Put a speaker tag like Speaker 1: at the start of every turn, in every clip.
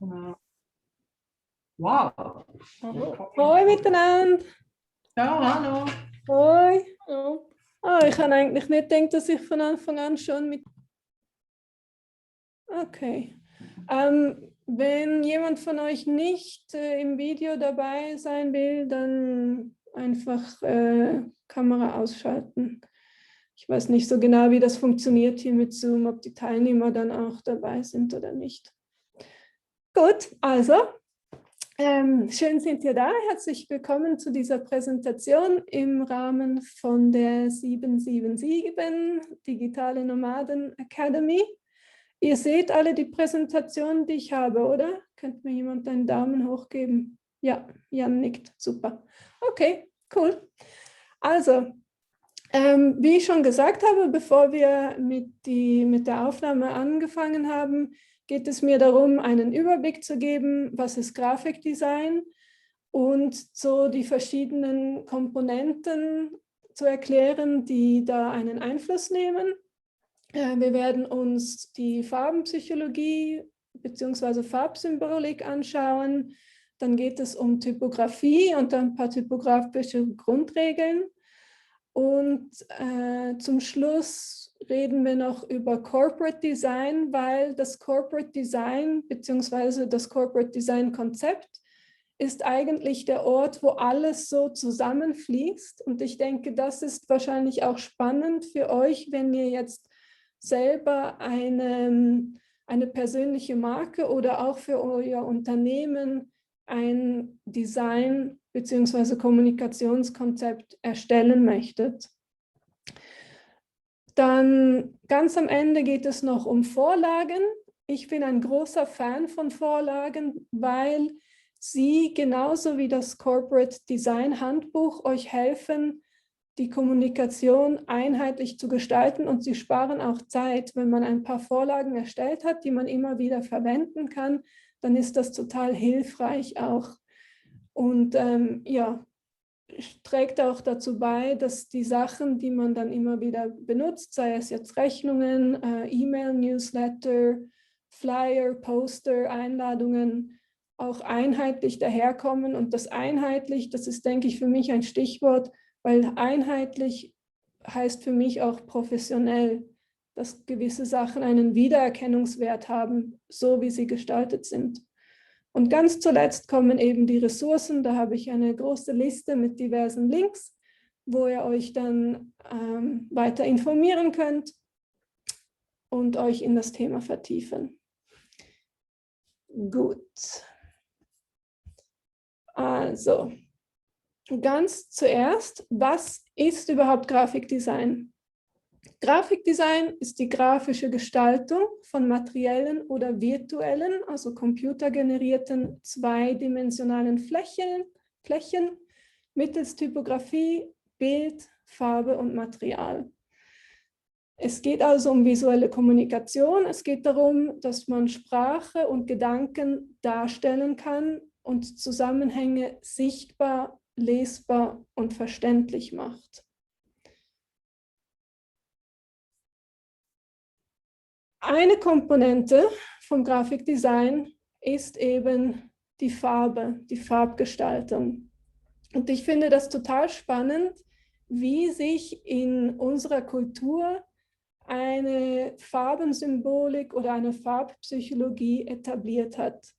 Speaker 1: Wow.
Speaker 2: Hoi miteinander.
Speaker 1: Ja, hallo.
Speaker 2: Hoi. Oh, ich habe eigentlich nicht gedacht, dass ich von Anfang an schon mit... Okay. Wenn jemand von euch nicht im Video dabei sein will, dann einfach Kamera ausschalten. Ich weiß nicht so genau, wie das funktioniert hier mit Zoom, ob die Teilnehmer dann auch dabei sind oder nicht. Gut, also... schön sind ihr da. Herzlich willkommen zu dieser Präsentation im Rahmen von der 777 Digitale Nomaden Academy. Ihr seht alle die Präsentation, die ich habe, oder? Könnte mir jemand einen Daumen hoch geben? Ja, Jan nickt. Super. Okay, cool. Also, wie ich schon gesagt habe, bevor wir mit der Aufnahme angefangen haben, geht es mir darum, einen Überblick zu geben, was ist Grafikdesign und so die verschiedenen Komponenten zu erklären, die da einen Einfluss nehmen. Wir werden uns die Farbenpsychologie bzw. Farbsymbolik anschauen. Dann geht es um Typografie und ein paar typografische Grundregeln. Und zum Schluss reden wir noch über Corporate Design, weil das Corporate Design bzw. das Corporate Design Konzept ist eigentlich der Ort, wo alles so zusammenfließt. Und ich denke, das ist wahrscheinlich auch spannend für euch, wenn ihr jetzt selber eine persönliche Marke oder auch für euer Unternehmen ein Design bzw. Kommunikationskonzept erstellen möchtet. Dann ganz am Ende geht es noch um Vorlagen. Ich bin ein großer Fan von Vorlagen, weil sie genauso wie das Corporate Design Handbuch euch helfen, die Kommunikation einheitlich zu gestalten, und sie sparen auch Zeit. Wenn man ein paar Vorlagen erstellt hat, die man immer wieder verwenden kann, dann ist das total hilfreich auch. Und ja, trägt auch dazu bei, dass die Sachen, die man dann immer wieder benutzt, sei es jetzt Rechnungen, E-Mail, Newsletter, Flyer, Poster, Einladungen, auch einheitlich daherkommen. Und das einheitlich, das ist, denke ich, für mich ein Stichwort, weil einheitlich heißt für mich auch professionell, dass gewisse Sachen einen Wiedererkennungswert haben, so wie sie gestaltet sind. Und ganz zuletzt kommen eben die Ressourcen. Da habe ich eine große Liste mit diversen Links, wo ihr euch dann weiter informieren könnt und euch in das Thema vertiefen. Gut. Also, ganz zuerst, was ist überhaupt Grafikdesign? Grafikdesign ist die grafische Gestaltung von materiellen oder virtuellen, also computergenerierten zweidimensionalen Flächen mittels Typografie, Bild, Farbe und Material. Es geht also um visuelle Kommunikation. Es geht darum, dass man Sprache und Gedanken darstellen kann und Zusammenhänge sichtbar, lesbar und verständlich macht. Eine Komponente vom Grafikdesign ist eben die Farbe, die Farbgestaltung. Und ich finde das total spannend, wie sich in unserer Kultur eine Farbensymbolik oder eine Farbpsychologie etabliert hat.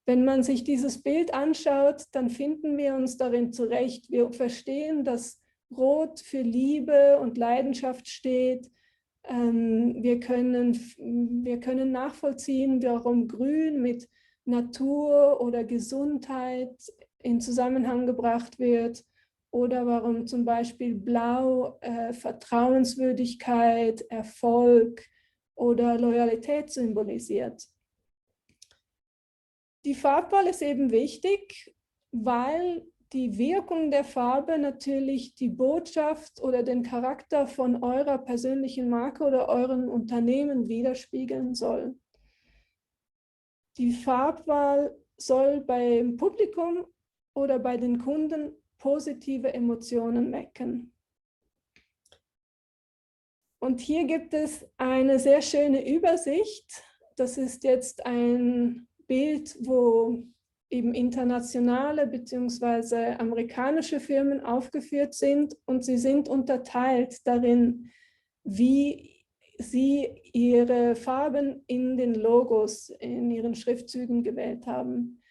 Speaker 2: Wenn man sich dieses Bild anschaut, dann finden wir uns darin zurecht. Wir verstehen, dass Rot für Liebe und Leidenschaft steht. Wir können nachvollziehen, warum Grün mit Natur oder Gesundheit in Zusammenhang gebracht wird oder warum zum Beispiel Blau Vertrauenswürdigkeit, Erfolg oder Loyalität symbolisiert. Die Farbwahl ist eben wichtig, weil die Wirkung der Farbe natürlich die Botschaft oder den Charakter von eurer persönlichen Marke oder eurem Unternehmen widerspiegeln soll. Die Farbwahl soll beim Publikum oder bei den Kunden positive Emotionen wecken. Und hier gibt es eine sehr schöne Übersicht. Das ist jetzt ein Bild, wo eben internationale bzw. amerikanische Firmen aufgeführt sind und sie sind unterteilt darin, wie sie ihre Farben in den Logos, in ihren Schriftzügen gewählt haben.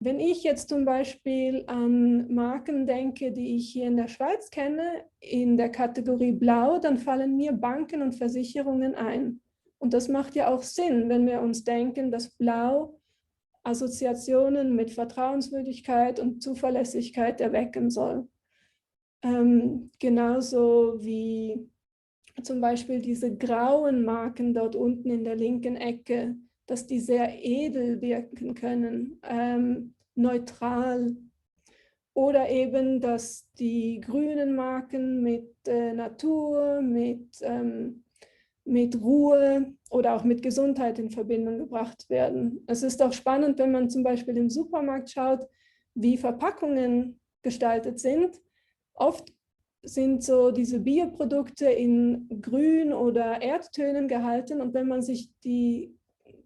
Speaker 2: Wenn ich jetzt zum Beispiel an Marken denke, die ich hier in der Schweiz kenne, in der Kategorie Blau, dann fallen mir Banken und Versicherungen ein. Und das macht ja auch Sinn, wenn wir uns denken, dass Blau Assoziationen mit Vertrauenswürdigkeit und Zuverlässigkeit erwecken soll. Genauso wie zum Beispiel diese grauen Marken dort unten in der linken Ecke, dass die sehr edel wirken können, neutral. Oder eben, dass die grünen Marken mit Natur, mit Ruhe oder auch mit Gesundheit in Verbindung gebracht werden. Es ist auch spannend, wenn man zum Beispiel im Supermarkt schaut, wie Verpackungen gestaltet sind. Oft sind so diese Bioprodukte in Grün oder Erdtönen gehalten und wenn man sich die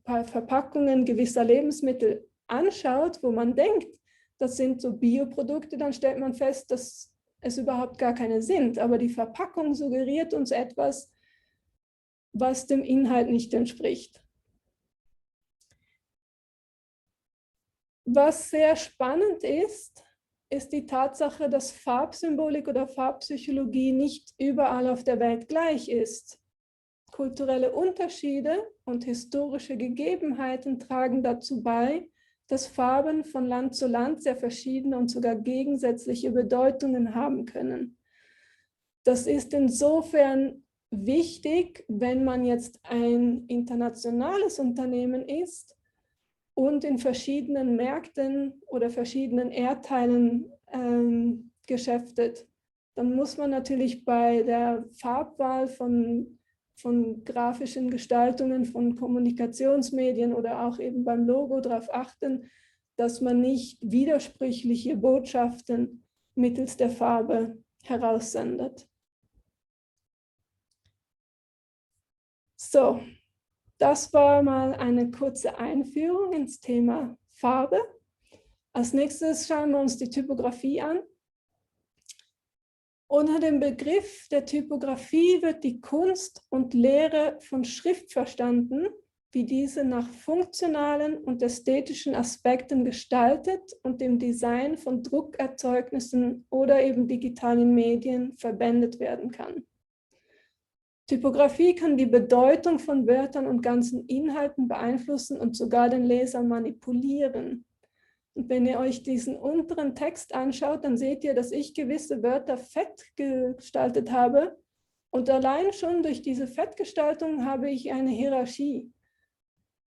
Speaker 2: Verpackungen gewisser Lebensmittel anschaut, wo man denkt, das sind so Bioprodukte, dann stellt man fest, dass es überhaupt gar keine sind. Aber die Verpackung suggeriert uns etwas, was dem Inhalt nicht entspricht. Was sehr spannend ist, ist die Tatsache, dass Farbsymbolik oder Farbpsychologie nicht überall auf der Welt gleich ist. Kulturelle Unterschiede und historische Gegebenheiten tragen dazu bei, dass Farben von Land zu Land sehr verschiedene und sogar gegensätzliche Bedeutungen haben können. Das ist insofern wichtig, wenn man jetzt ein internationales Unternehmen ist und in verschiedenen Märkten oder verschiedenen Erdteilen geschäftet. Dann muss man natürlich bei der Farbwahl von grafischen Gestaltungen, von Kommunikationsmedien oder auch eben beim Logo darauf achten, dass man nicht widersprüchliche Botschaften mittels der Farbe heraussendet. So, das war mal eine kurze Einführung ins Thema Farbe. Als nächstes schauen wir uns die Typografie an. Unter dem Begriff der Typografie wird die Kunst und Lehre von Schrift verstanden, wie diese nach funktionalen und ästhetischen Aspekten gestaltet und dem Design von Druckerzeugnissen oder eben digitalen Medien verwendet werden kann. Typografie kann die Bedeutung von Wörtern und ganzen Inhalten beeinflussen und sogar den Leser manipulieren. Und wenn ihr euch diesen unteren Text anschaut, dann seht ihr, dass ich gewisse Wörter fett gestaltet habe. Und allein schon durch diese Fettgestaltung habe ich eine Hierarchie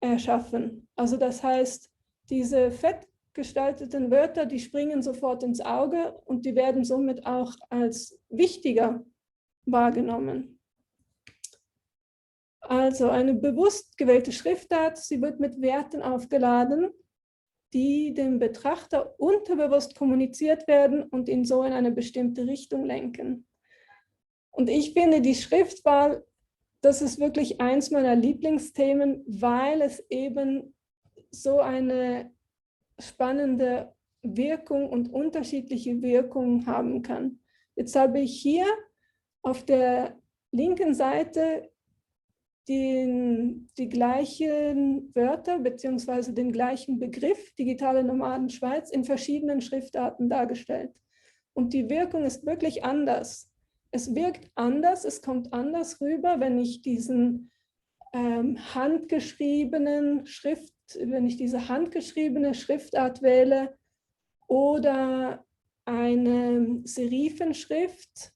Speaker 2: erschaffen. Also das heißt, diese fett gestalteten Wörter, die springen sofort ins Auge und die werden somit auch als wichtiger wahrgenommen. Also eine bewusst gewählte Schriftart, sie wird mit Werten aufgeladen, die dem Betrachter unterbewusst kommuniziert werden und ihn so in eine bestimmte Richtung lenken. Und ich finde die Schriftwahl, das ist wirklich eins meiner Lieblingsthemen, weil es eben so eine spannende Wirkung und unterschiedliche Wirkungen haben kann. Jetzt habe ich hier auf der linken Seite die gleichen Wörter bzw. den gleichen Begriff digitale Nomaden Schweiz in verschiedenen Schriftarten dargestellt. Und die Wirkung ist wirklich anders. Es wirkt anders, es kommt anders rüber, wenn ich diesen handgeschriebene Schriftart wähle oder eine Serifenschrift,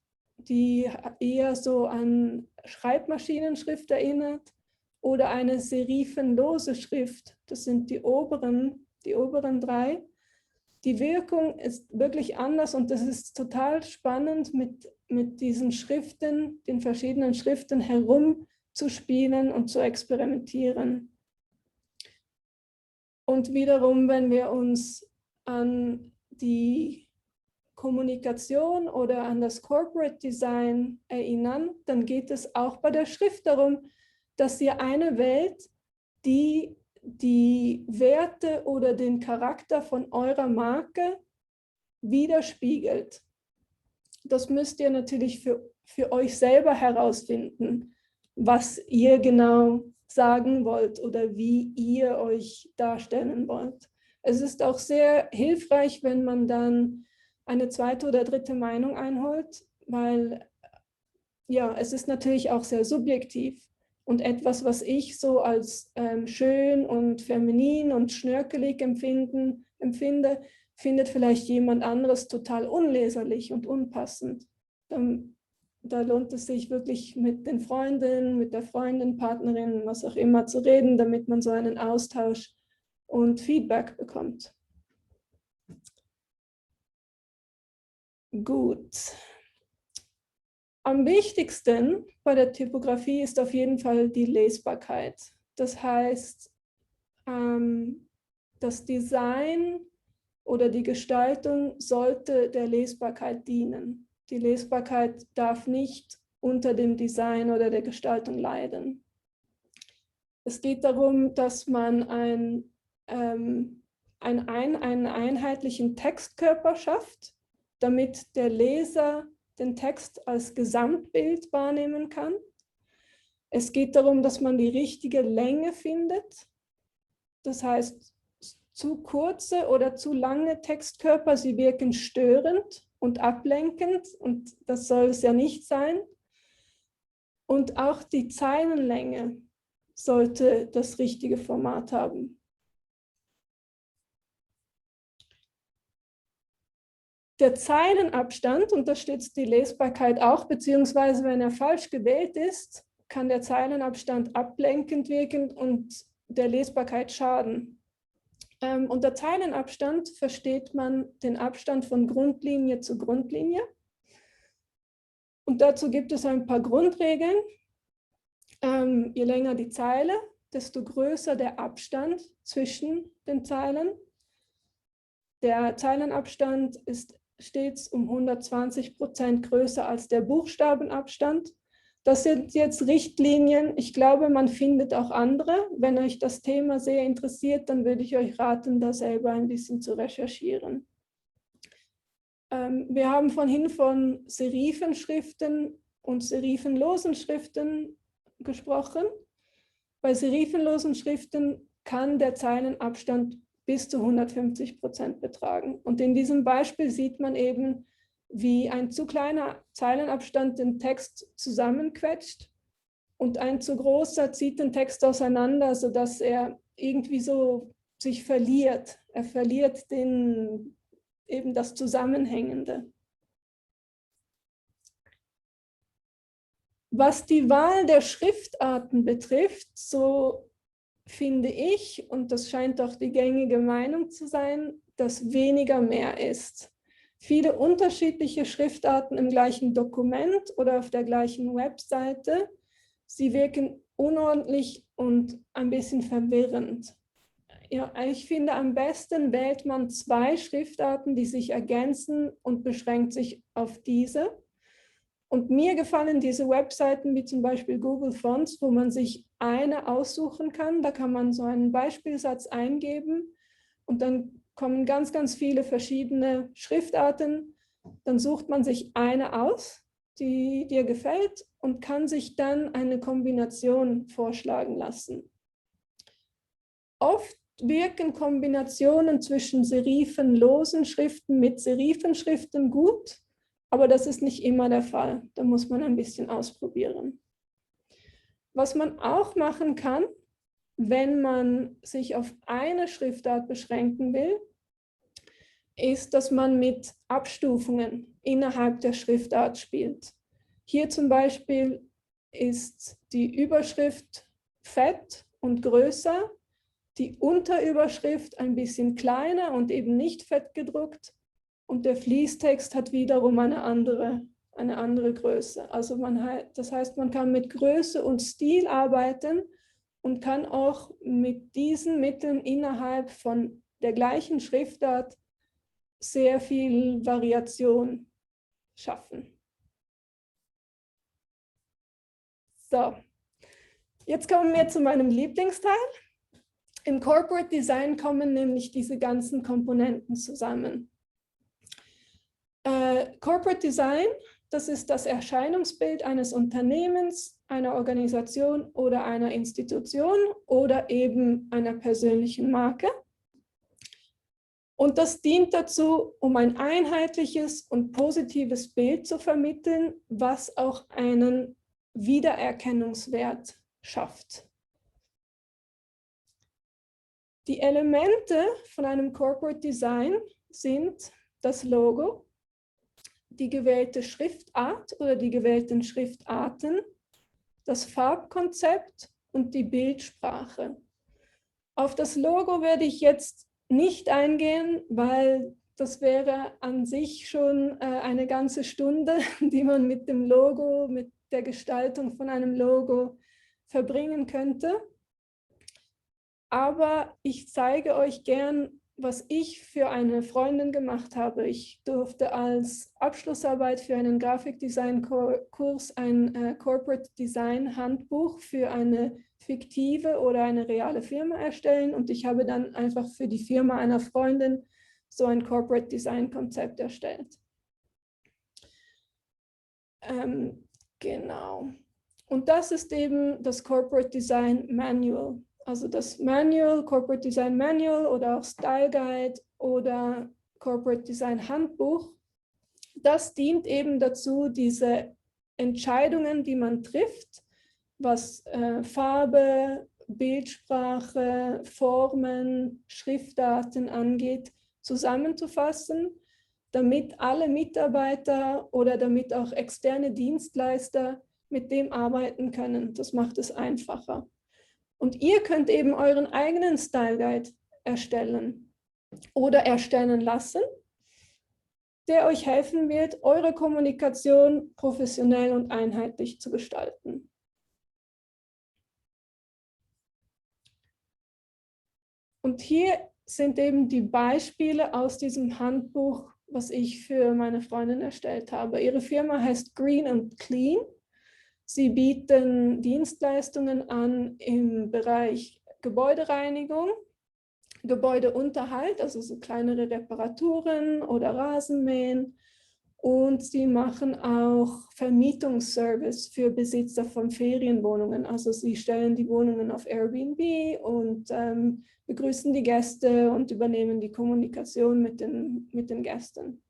Speaker 2: die eher so an Schreibmaschinenschrift erinnert, oder eine serifenlose Schrift, das sind die oberen drei. Die Wirkung ist wirklich anders und das ist total spannend, mit diesen Schriften, den verschiedenen Schriften herumzuspielen und zu experimentieren. Und wiederum, wenn wir uns an die Kommunikation oder an das Corporate Design erinnern, dann geht es auch bei der Schrift darum, dass ihr eine Welt, die die Werte oder den Charakter von eurer Marke widerspiegelt. Das müsst ihr natürlich für euch selber herausfinden, was ihr genau sagen wollt oder wie ihr euch darstellen wollt. Es ist auch sehr hilfreich, wenn man dann eine zweite oder dritte Meinung einholt, weil ja, es ist natürlich auch sehr subjektiv. Und etwas, was ich so als schön und feminin und schnörkelig empfinde, findet vielleicht jemand anderes total unleserlich und unpassend. Da lohnt es sich wirklich mit den Freundinnen, mit der Freundin, Partnerin, was auch immer zu reden, damit man so einen Austausch und Feedback bekommt. Gut. Am wichtigsten bei der Typografie ist auf jeden Fall die Lesbarkeit. Das heißt, das Design oder die Gestaltung sollte der Lesbarkeit dienen. Die Lesbarkeit darf nicht unter dem Design oder der Gestaltung leiden. Es geht darum, dass man einen einheitlichen Textkörper schafft, damit der Leser den Text als Gesamtbild wahrnehmen kann. Es geht darum, dass man die richtige Länge findet. Das heißt, zu kurze oder zu lange Textkörper, sie wirken störend und ablenkend und das soll es ja nicht sein. Und auch die Zeilenlänge sollte das richtige Format haben. Der Zeilenabstand unterstützt die Lesbarkeit auch, beziehungsweise wenn er falsch gewählt ist, kann der Zeilenabstand ablenkend wirken und der Lesbarkeit schaden. Unter Zeilenabstand versteht man den Abstand von Grundlinie zu Grundlinie. Und dazu gibt es ein paar Grundregeln. Je länger die Zeile, desto größer der Abstand zwischen den Zeilen. Der Zeilenabstand ist stets um 120% größer als der Buchstabenabstand. Das sind jetzt Richtlinien. Ich glaube, man findet auch andere. Wenn euch das Thema sehr interessiert, dann würde ich euch raten, da selber ein bisschen zu recherchieren. Wir haben vorhin von Serifenschriften und serifenlosen Schriften gesprochen. Bei serifenlosen Schriften kann der Zeilenabstand bis zu 150% betragen. Und in diesem Beispiel sieht man eben, wie ein zu kleiner Zeilenabstand den Text zusammenquetscht und ein zu großer zieht den Text auseinander, sodass er irgendwie so sich verliert. Er verliert eben das Zusammenhängende. Was die Wahl der Schriftarten betrifft, so finde ich, und das scheint auch die gängige Meinung zu sein, dass weniger mehr ist. Viele unterschiedliche Schriftarten im gleichen Dokument oder auf der gleichen Webseite, sie wirken unordentlich und ein bisschen verwirrend. Ja, ich finde, am besten wählt man 2 Schriftarten, die sich ergänzen und beschränkt sich auf diese. Und mir gefallen diese Webseiten wie zum Beispiel Google Fonts, wo man sich eine aussuchen kann. Da kann man so einen Beispielsatz eingeben und dann kommen ganz, ganz viele verschiedene Schriftarten. Dann sucht man sich eine aus, die dir gefällt und kann sich dann eine Kombination vorschlagen lassen. Oft wirken Kombinationen zwischen serifenlosen Schriften mit Serifenschriften gut. Aber das ist nicht immer der Fall. Da muss man ein bisschen ausprobieren. Was man auch machen kann, wenn man sich auf eine Schriftart beschränken will, ist, dass man mit Abstufungen innerhalb der Schriftart spielt. Hier zum Beispiel ist die Überschrift fett und größer, die Unterüberschrift ein bisschen kleiner und eben nicht fett gedruckt. Und der Fließtext hat wiederum eine andere Größe. Also das heißt, man kann mit Größe und Stil arbeiten und kann auch mit diesen Mitteln innerhalb von der gleichen Schriftart sehr viel Variation schaffen. So, jetzt kommen wir zu meinem Lieblingsteil. Im Corporate Design kommen nämlich diese ganzen Komponenten zusammen. Corporate Design, das ist das Erscheinungsbild eines Unternehmens, einer Organisation oder einer Institution oder eben einer persönlichen Marke. Und das dient dazu, um ein einheitliches und positives Bild zu vermitteln, was auch einen Wiedererkennungswert schafft. Die Elemente von einem Corporate Design sind das Logo, die gewählte Schriftart oder die gewählten Schriftarten, das Farbkonzept und die Bildsprache. Auf das Logo werde ich jetzt nicht eingehen, weil das wäre an sich schon eine ganze Stunde, die man mit dem Logo, mit der Gestaltung von einem Logo verbringen könnte. Aber ich zeige euch gern, was ich für eine Freundin gemacht habe. Ich durfte als Abschlussarbeit für einen Grafikdesign-Kurs ein Corporate Design Handbuch für eine fiktive oder eine reale Firma erstellen und ich habe dann einfach für die Firma einer Freundin so ein Corporate Design Konzept erstellt. Genau. Und das ist eben das Corporate Design Manual. Also das Manual, Corporate Design Manual oder auch Style Guide oder Corporate Design Handbuch, das dient eben dazu, diese Entscheidungen, die man trifft, was Farbe, Bildsprache, Formen, Schriftarten angeht, zusammenzufassen, damit alle Mitarbeiter oder damit auch externe Dienstleister mit dem arbeiten können. Das macht es einfacher. Und ihr könnt eben euren eigenen Style Guide erstellen oder erstellen lassen, der euch helfen wird, eure Kommunikation professionell und einheitlich zu gestalten. Und hier sind eben die Beispiele aus diesem Handbuch, was ich für meine Freundin erstellt habe. Ihre Firma heißt Green and Clean. Sie bieten Dienstleistungen an im Bereich Gebäudereinigung, Gebäudeunterhalt, also so kleinere Reparaturen oder Rasenmähen. Und sie machen auch Vermietungsservice für Besitzer von Ferienwohnungen. Also sie stellen die Wohnungen auf Airbnb und begrüßen die Gäste und übernehmen die Kommunikation mit den Gästen.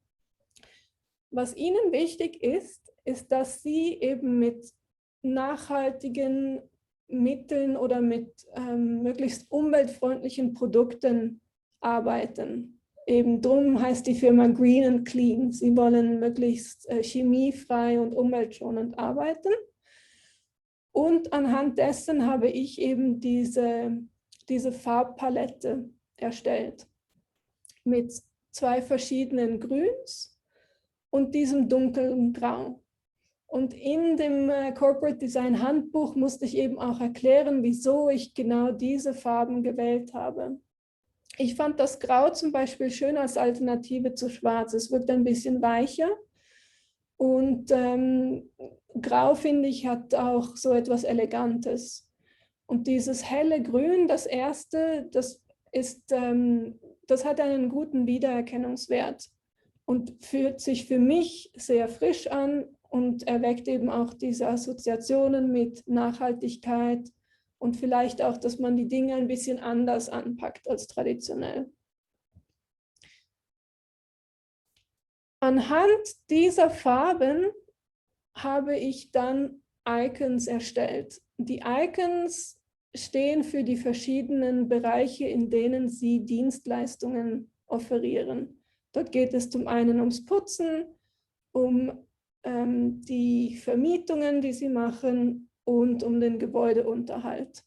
Speaker 2: Was ihnen wichtig ist, ist, dass sie eben mit nachhaltigen Mitteln oder mit möglichst umweltfreundlichen Produkten arbeiten. Eben drum heißt die Firma Green and Clean. Sie wollen möglichst chemiefrei und umweltschonend arbeiten. Und anhand dessen habe ich eben diese Farbpalette erstellt mit 2 verschiedenen Grüns und diesem dunklen Grau. Und in dem Corporate Design Handbuch musste ich eben auch erklären, wieso ich genau diese Farben gewählt habe. Ich fand das Grau zum Beispiel schön als Alternative zu Schwarz. Es wirkt ein bisschen weicher und Grau, finde ich, hat auch so etwas Elegantes. Und dieses helle Grün, das erste, das hat einen guten Wiedererkennungswert und fühlt sich für mich sehr frisch an und erweckt eben auch diese Assoziationen mit Nachhaltigkeit und vielleicht auch, dass man die Dinge ein bisschen anders anpackt als traditionell. Anhand dieser Farben habe ich dann Icons erstellt. Die Icons stehen für die verschiedenen Bereiche, in denen sie Dienstleistungen offerieren. Dort geht es zum einen ums Putzen, um die Vermietungen, die sie machen und um den Gebäudeunterhalt.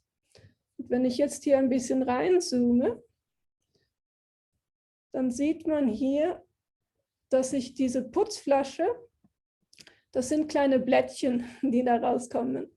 Speaker 2: Und wenn ich jetzt hier ein bisschen reinzoome, dann sieht man hier, dass ich diese Putzflasche, das sind kleine Blättchen, die da rauskommen.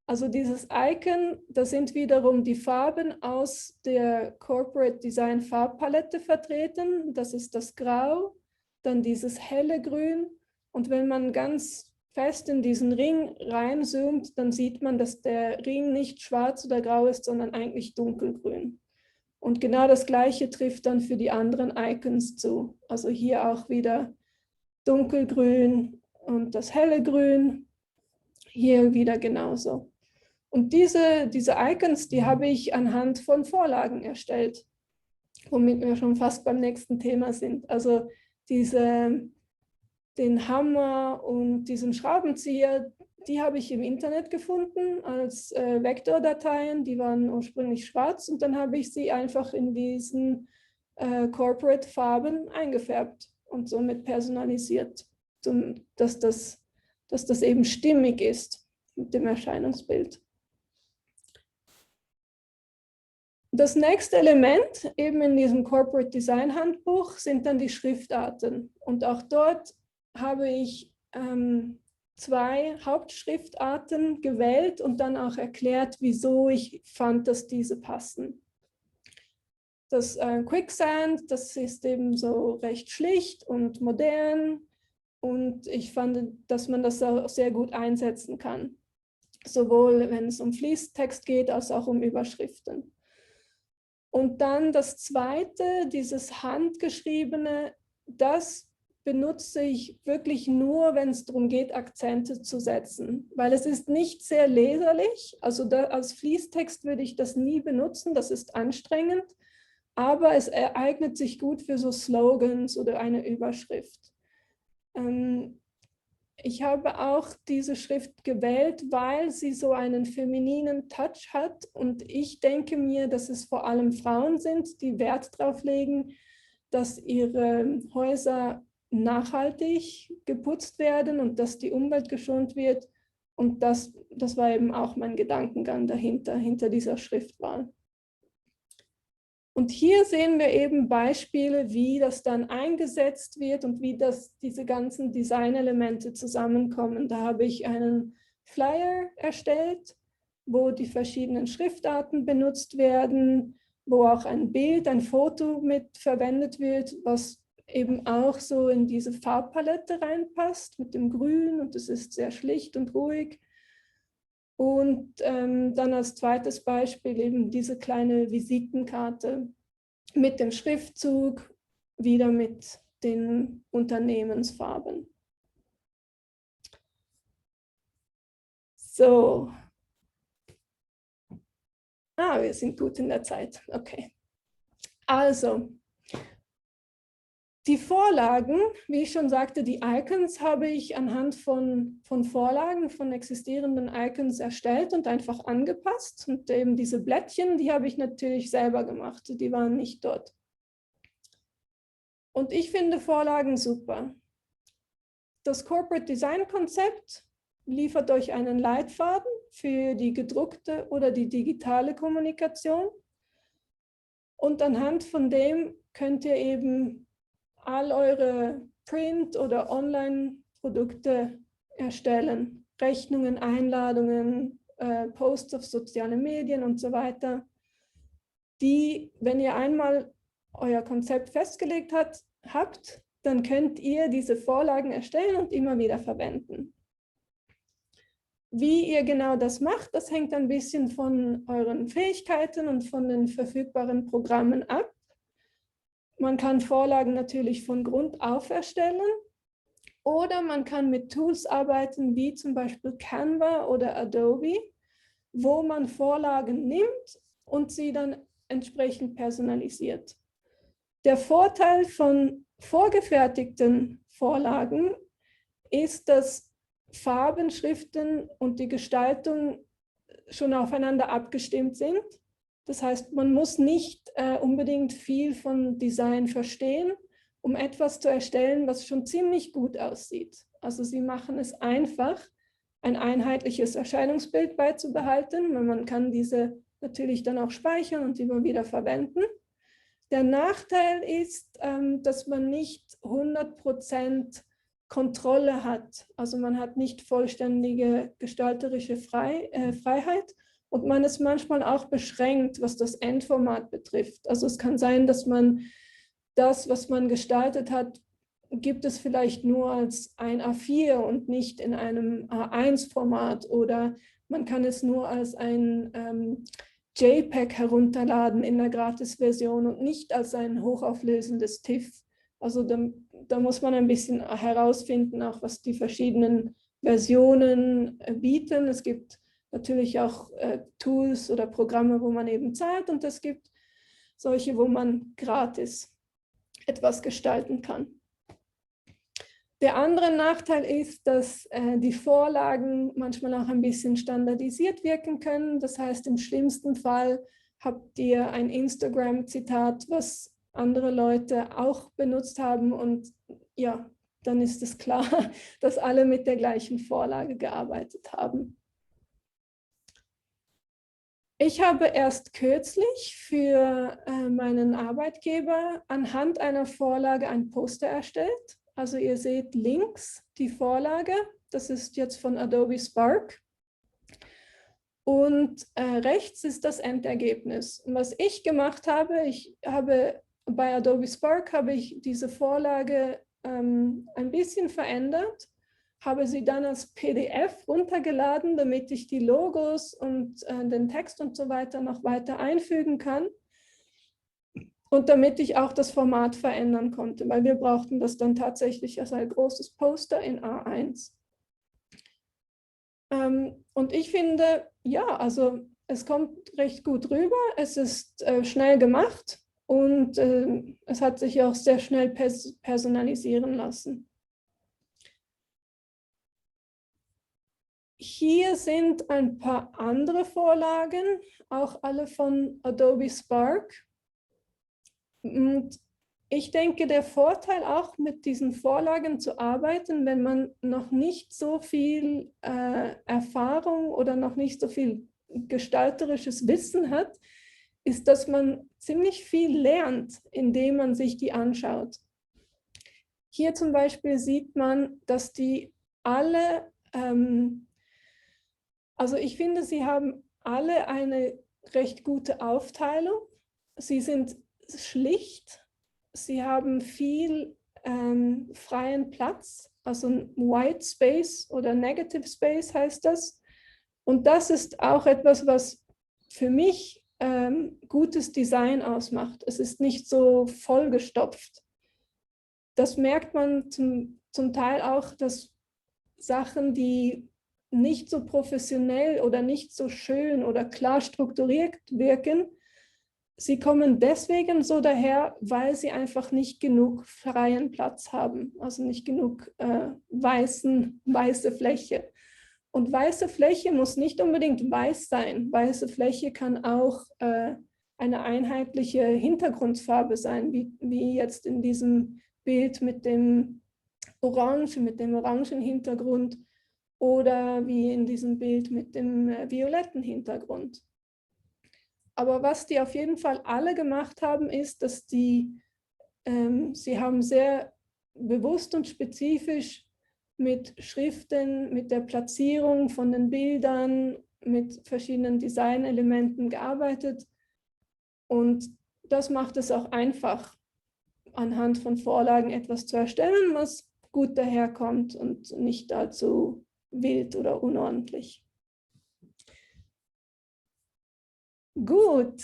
Speaker 2: Also dieses Icon, das sind wiederum die Farben aus der Corporate Design Farbpalette vertreten. Das ist das Grau, dann dieses helle Grün. Und wenn man ganz fest in diesen Ring reinzoomt, dann sieht man, dass der Ring nicht schwarz oder grau ist, sondern eigentlich dunkelgrün. Und genau das Gleiche trifft dann für die anderen Icons zu. Also hier auch wieder dunkelgrün und das helle Grün. Hier wieder genauso. Und diese Icons, die habe ich anhand von Vorlagen erstellt, womit wir schon fast beim nächsten Thema sind. Also den Hammer und diesen Schraubenzieher, die habe ich im Internet gefunden als Vektordateien. Die waren ursprünglich schwarz und dann habe ich sie einfach in diesen Corporate-Farben eingefärbt und somit personalisiert, dass das eben stimmig ist mit dem Erscheinungsbild. Das nächste Element eben in diesem Corporate Design Handbuch sind dann die Schriftarten. Und auch dort habe ich 2 Hauptschriftarten gewählt und dann auch erklärt, wieso ich fand, dass diese passen. Das Quicksand, das ist eben so recht schlicht und modern und ich fand, dass man das auch sehr gut einsetzen kann. Sowohl wenn es um Fließtext geht, als auch um Überschriften. Und dann das zweite, dieses handgeschriebene, das benutze ich wirklich nur, wenn es darum geht, Akzente zu setzen, weil es ist nicht sehr leserlich. Also als Fließtext würde ich das nie benutzen, das ist anstrengend, aber es eignet sich gut für so Slogans oder eine Überschrift. Ich habe auch diese Schrift gewählt, weil sie so einen femininen Touch hat und ich denke mir, dass es vor allem Frauen sind, die Wert darauf legen, dass ihre Häuser nachhaltig geputzt werden und dass die Umwelt geschont wird. Und das war eben auch mein Gedankengang hinter dieser Schriftwahl. Und hier sehen wir eben Beispiele, wie das dann eingesetzt wird und wie diese ganzen Designelemente zusammenkommen. Da habe ich einen Flyer erstellt, wo die verschiedenen Schriftarten benutzt werden, wo auch ein Bild, ein Foto mit verwendet wird, was eben auch so in diese Farbpalette reinpasst mit dem Grün und es ist sehr schlicht und ruhig. Und dann als zweites Beispiel eben diese kleine Visitenkarte mit dem Schriftzug, wieder mit den Unternehmensfarben. So. Wir sind gut in der Zeit. Okay. Also, die Vorlagen, wie ich schon sagte, die Icons habe ich anhand von Vorlagen, von existierenden Icons erstellt und einfach angepasst. Und eben diese Blättchen, die habe ich natürlich selber gemacht, die waren nicht dort. Und ich finde Vorlagen super. Das Corporate Design Konzept liefert euch einen Leitfaden für die gedruckte oder die digitale Kommunikation. Und anhand von dem könnt ihr eben all eure Print- oder Online-Produkte erstellen. Rechnungen, Einladungen, Posts auf soziale Medien und so weiter. Die, wenn ihr einmal euer Konzept festgelegt habt, dann könnt ihr diese Vorlagen erstellen und immer wieder verwenden. Wie ihr genau das macht, das hängt ein bisschen von euren Fähigkeiten und von den verfügbaren Programmen ab. Man kann Vorlagen natürlich von Grund auf erstellen oder man kann mit Tools arbeiten, wie zum Beispiel Canva oder Adobe, wo man Vorlagen nimmt und sie dann entsprechend personalisiert. Der Vorteil von vorgefertigten Vorlagen ist, dass Farben, Schriften und die Gestaltung schon aufeinander abgestimmt sind. Das heißt, man muss nicht unbedingt viel von Design verstehen, um etwas zu erstellen, was schon ziemlich gut aussieht. Also sie machen es einfach, ein einheitliches Erscheinungsbild beizubehalten. Man kann diese natürlich dann auch speichern und immer wieder verwenden. Der Nachteil ist, dass man nicht 100% Kontrolle hat. Also man hat nicht vollständige gestalterische Freiheit. Und man ist manchmal auch beschränkt, was das Endformat betrifft. Also es kann sein, dass man das, was man gestaltet hat, gibt es vielleicht nur als ein A4 und nicht in einem A1-Format oder man kann es nur als ein JPEG herunterladen in der Gratis-Version und nicht als ein hochauflösendes TIFF. Also da muss man ein bisschen herausfinden, auch was die verschiedenen Versionen bieten. Es gibt natürlich auch Tools oder Programme, wo man eben zahlt, und es gibt solche, wo man gratis etwas gestalten kann. Der andere Nachteil ist, dass die Vorlagen manchmal auch ein bisschen standardisiert wirken können. Das heißt, im schlimmsten Fall habt ihr ein Instagram-Zitat, was andere Leute auch benutzt haben, und ja, dann ist es klar, dass alle mit der gleichen Vorlage gearbeitet haben. Ich habe erst kürzlich für meinen Arbeitgeber anhand einer Vorlage ein Poster erstellt. Also ihr seht links die Vorlage, das ist jetzt von Adobe Spark. Und rechts ist das Endergebnis. Und was ich gemacht habe, bei Adobe Spark habe ich diese Vorlage ein bisschen verändert, habe sie dann als PDF runtergeladen, damit ich die Logos und den Text und so weiter noch weiter einfügen kann. Und damit ich auch das Format verändern konnte, weil wir brauchten das dann tatsächlich als ein großes Poster in A1. Und ich finde, ja, also es kommt recht gut rüber, es ist schnell gemacht und es hat sich auch sehr schnell personalisieren lassen. Hier sind ein paar andere Vorlagen, auch alle von Adobe Spark. Und ich denke, der Vorteil auch mit diesen Vorlagen zu arbeiten, wenn man noch nicht so viel Erfahrung oder noch nicht so viel gestalterisches Wissen hat, ist, dass man ziemlich viel lernt, indem man sich die anschaut. Hier zum Beispiel sieht man, dass die alle, also ich finde, sie haben alle eine recht gute Aufteilung. Sie sind schlicht, sie haben viel freien Platz, also ein White Space oder Negative Space heißt das. Und das ist auch etwas, was für mich gutes Design ausmacht. Es ist nicht so vollgestopft. Das merkt man zum Teil auch, dass Sachen, die nicht so professionell oder nicht so schön oder klar strukturiert wirken, sie kommen deswegen so daher, weil sie einfach nicht genug freien Platz haben, also nicht genug weiße Fläche. Und weiße Fläche muss nicht unbedingt weiß sein. Weiße Fläche kann auch eine einheitliche Hintergrundfarbe sein, wie jetzt in diesem Bild mit dem orangen Hintergrund oder wie in diesem Bild mit dem violetten Hintergrund. Aber was die auf jeden Fall alle gemacht haben, ist, dass sie haben sehr bewusst und spezifisch mit Schriften, mit der Platzierung von den Bildern, mit verschiedenen Designelementen gearbeitet. Und das macht es auch einfach, anhand von Vorlagen etwas zu erstellen, was gut daherkommt und nicht allzu wild oder unordentlich. Gut,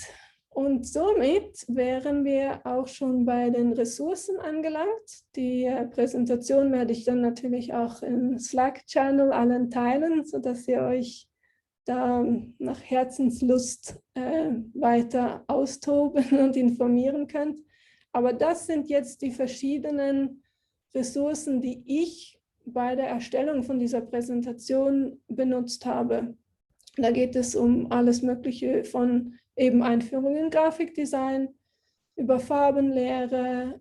Speaker 2: und somit wären wir auch schon bei den Ressourcen angelangt. Die Präsentation werde ich dann natürlich auch im Slack-Channel allen teilen, sodass ihr euch da nach Herzenslust weiter austoben und informieren könnt. Aber das sind jetzt die verschiedenen Ressourcen, die ich bei der Erstellung von dieser Präsentation benutzt habe. Da geht es um alles Mögliche von eben Einführung in Grafikdesign, über Farbenlehre,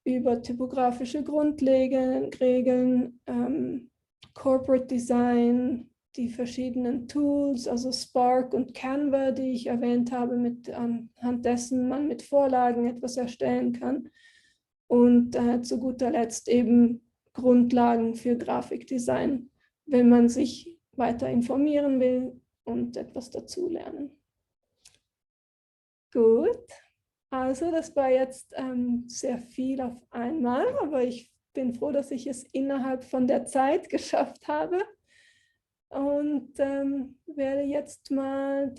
Speaker 2: über typografische Grundregeln, Corporate Design, die verschiedenen Tools, also Spark und Canva, die ich erwähnt habe, anhand dessen man mit Vorlagen etwas erstellen kann. Und zu guter Letzt eben Grundlagen für Grafikdesign, wenn man sich weiter informieren will und etwas dazulernen. Gut, also das war jetzt sehr viel auf einmal, aber ich bin froh, dass ich es innerhalb von der Zeit geschafft habe. und werde jetzt mal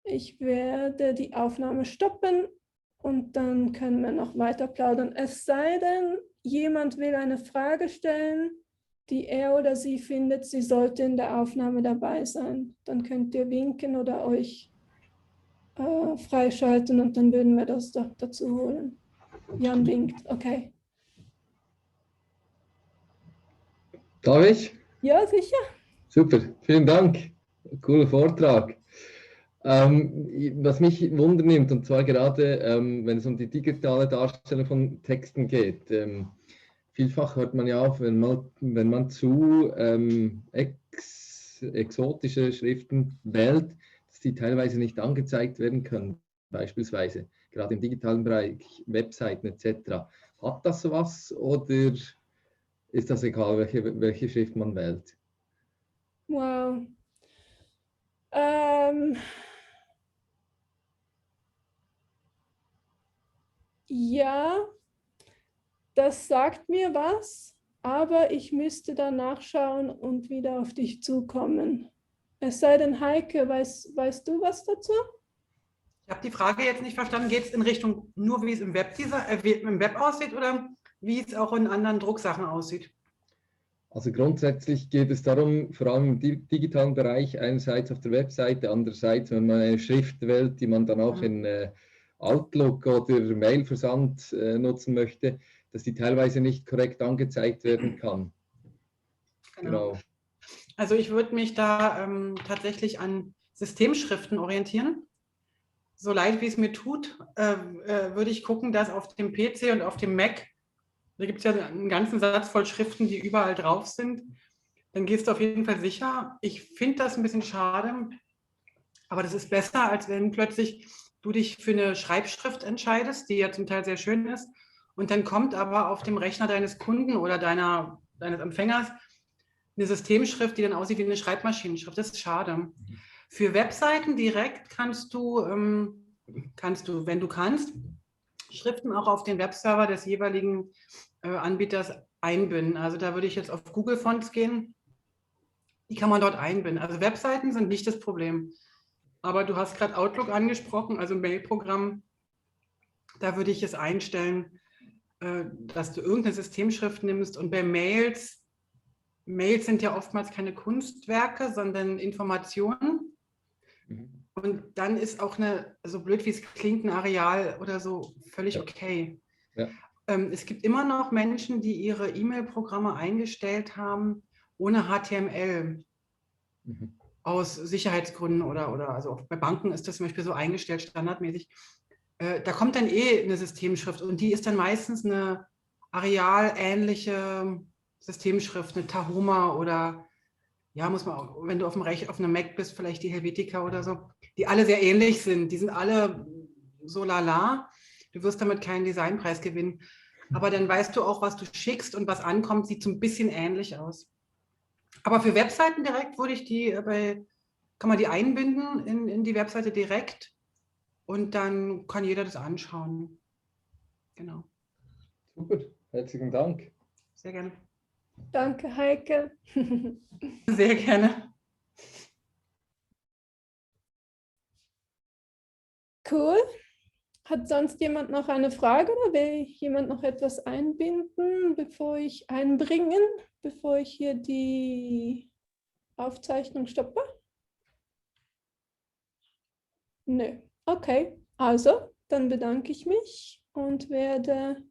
Speaker 2: ich werde die Aufnahme stoppen und dann können wir noch weiter plaudern. Es sei denn, jemand will eine Frage stellen, die er oder sie findet, sie sollte in der Aufnahme dabei sein. Dann könnt ihr winken oder euch freischalten und dann würden wir das doch dazu holen. Jan winkt, okay.
Speaker 3: Darf ich?
Speaker 2: Ja, sicher.
Speaker 3: Super, vielen Dank. Cooler Vortrag. Was mich wundernimmt, und zwar gerade, wenn es um die digitale Darstellung von Texten geht. Vielfach hört man ja auf, wenn man zu exotische Schriften wählt, dass die teilweise nicht angezeigt werden können, beispielsweise, gerade im digitalen Bereich, Webseiten etc. Hat das sowas oder ist das egal, welche Schrift man wählt?
Speaker 2: Wow. Ja, das sagt mir was, aber ich müsste da nachschauen und wieder auf dich zukommen. Es sei denn, Heike, weißt du was dazu?
Speaker 1: Ich habe die Frage jetzt nicht verstanden. Geht es in Richtung nur, wie es im Web aussieht oder wie es auch in anderen Drucksachen aussieht?
Speaker 3: Also grundsätzlich geht es darum, vor allem im digitalen Bereich, einerseits auf der Webseite, andererseits, wenn man eine Schrift wählt, die man dann auch in Outlook oder Mailversand nutzen möchte, dass die teilweise nicht korrekt angezeigt werden kann. Genau.
Speaker 1: Also ich würde mich da tatsächlich an Systemschriften orientieren. So leid wie es mir tut, würde ich gucken, dass auf dem PC und auf dem Mac, da gibt es ja einen ganzen Satz voll Schriften, die überall drauf sind, dann gehst du auf jeden Fall sicher. Ich finde das ein bisschen schade, aber das ist besser, als wenn plötzlich du dich für eine Schreibschrift entscheidest, die ja zum Teil sehr schön ist, und dann kommt aber auf dem Rechner deines Kunden oder deines Empfängers eine Systemschrift, die dann aussieht wie eine Schreibmaschinenschrift. Das ist schade. Für Webseiten direkt kannst du, wenn du kannst, Schriften auch auf den Webserver des jeweiligen Anbieters einbinden. Also da würde ich jetzt auf Google Fonts gehen. Die kann man dort einbinden. Also Webseiten sind nicht das Problem. Aber du hast gerade Outlook angesprochen, also ein Mailprogramm. Da würde ich es einstellen, dass du irgendeine Systemschrift nimmst. Und bei Mails sind ja oftmals keine Kunstwerke, sondern Informationen. Und dann ist auch so blöd wie es klingt, ein Areal oder so völlig okay.
Speaker 3: Ja.
Speaker 1: Es gibt immer noch Menschen, die ihre E-Mail-Programme eingestellt haben ohne HTML. Aus Sicherheitsgründen oder also auch bei Banken ist das zum Beispiel so eingestellt, standardmäßig. Da kommt dann eine Systemschrift und die ist dann meistens eine arealähnliche Systemschrift, eine Tahoma oder ja, muss man auch, wenn du auf einem Mac bist, vielleicht die Helvetica oder so, die alle sehr ähnlich sind. Die sind alle so lala. Du wirst damit keinen Designpreis gewinnen. Aber dann weißt du auch, was du schickst und was ankommt, sieht so ein bisschen ähnlich aus. Aber für Webseiten direkt würde ich kann man die einbinden in die Webseite direkt und dann kann jeder das anschauen. Genau.
Speaker 3: Super, herzlichen Dank.
Speaker 1: Sehr gerne.
Speaker 2: Danke, Heike.
Speaker 1: Sehr gerne.
Speaker 2: Cool. Hat sonst jemand noch eine Frage oder will jemand noch etwas einbringen, bevor ich hier die Aufzeichnung stoppe? Nö. Okay, also dann bedanke ich mich und werde